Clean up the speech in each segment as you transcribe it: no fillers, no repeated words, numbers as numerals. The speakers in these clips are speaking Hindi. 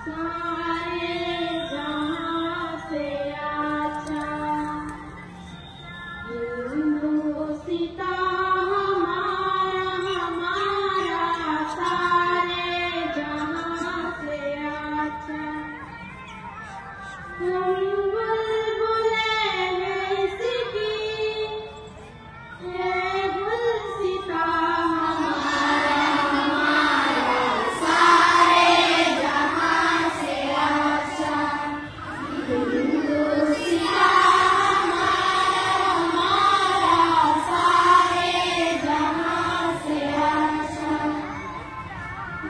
सारे जहां से अच्छा हिंदुस्तां हमारा सारे जहां से अच्छा। हम बुलबुलें हैं इसकी है गुलसितां हमारा सारे जहां से अच्छा। हिंदुस्तां हमारा सारे जहां से अच्छा।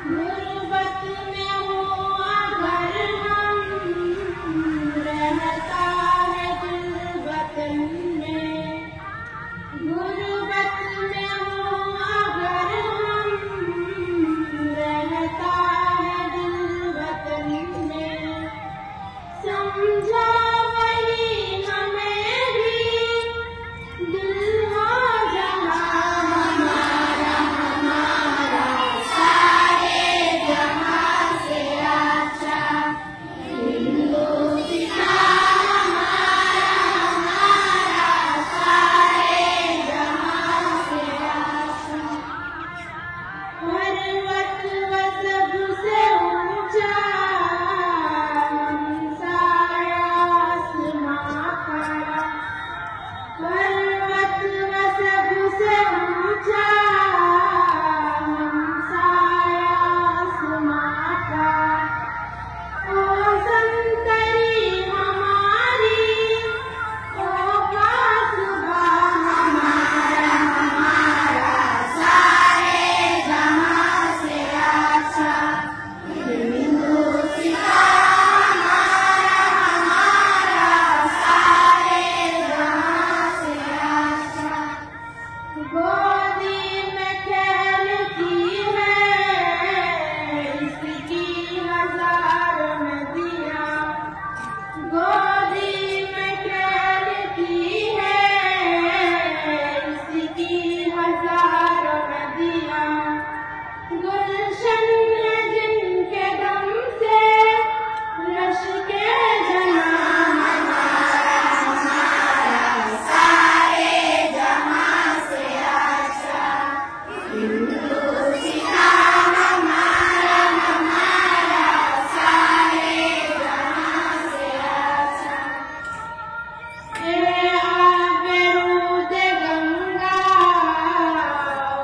गुर्बत में हो अगर हम रहता है दिल वतन में। गुर्बत में हो अगर हम रहता है दिल वतन में। समझा वही हमें भी दिल हो जहां हमारा सारे जहां से अच्छा। हिंदुस्तां हमारा सारे जहां से अच्छा। पर्वत व सबसे ऊंचा हमसाया आसमां का। पर्वत व सबसे ऊंचा हमसाया आसमां का। ओ संतरी हमारी ओ कासबा हमारा सारे जहां से अच्छा। हिंदुस्तां हमारा सारे जहां से अच्छा। गोदी में खेलती है इसकी हजार नदियां। गोदी में खेलती है इसकी हजार नदियां। गुलशन है जिनके दम से रश के जहां हमारा सारे जहां से अच्छा। हिंदुस्तां हमारा सारे जहां से अच्छा। ए आबरूद गंगा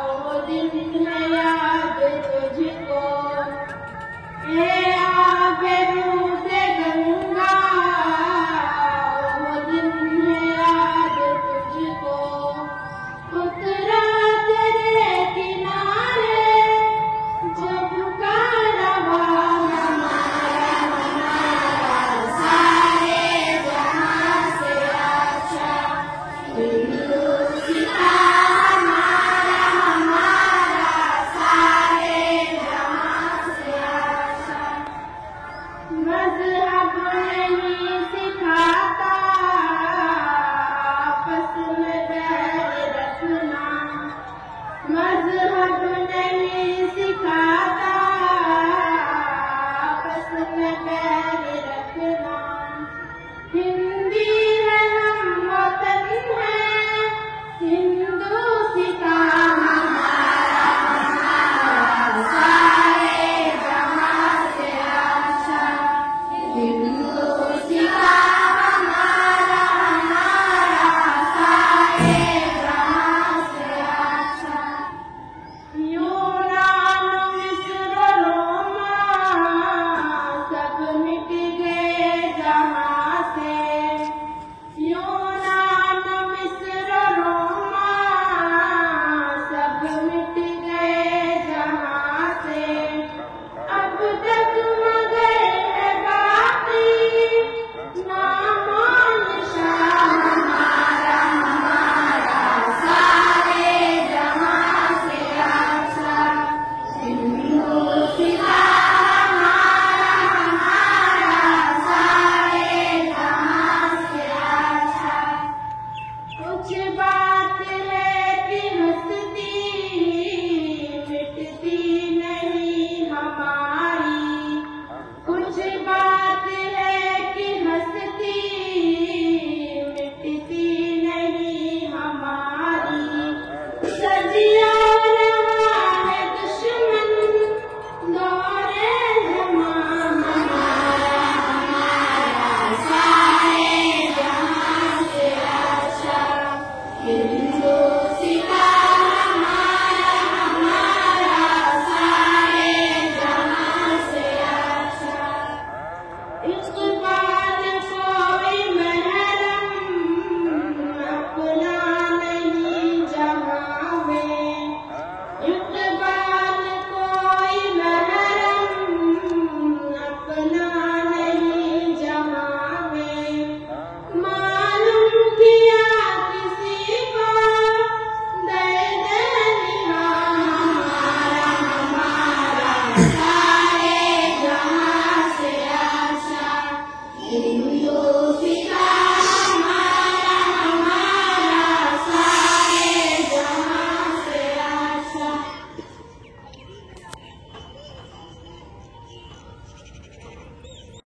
वो दिन है याद तुझको। ए आबरूद गंगा वो दिन है याद तुझको। उतरा तेरे किनारे जब का रवा हमारा सारे जहां से अच्छा। हिंदुस्तां हमारा सारे जहां से अच्छा। मज़हब नहीं सिखाता आपस में बैर रखना। मज़हब नहीं सिखाता आपस में बैर रखना। हिंदी है हम वतन है हिंदुस्तां हमारा सारे जहां से अच्छा। हिंदुस्तां हमारा सारे जहां से अच्छा। यूनान मिस्र रोमा सब मिट गए मुझ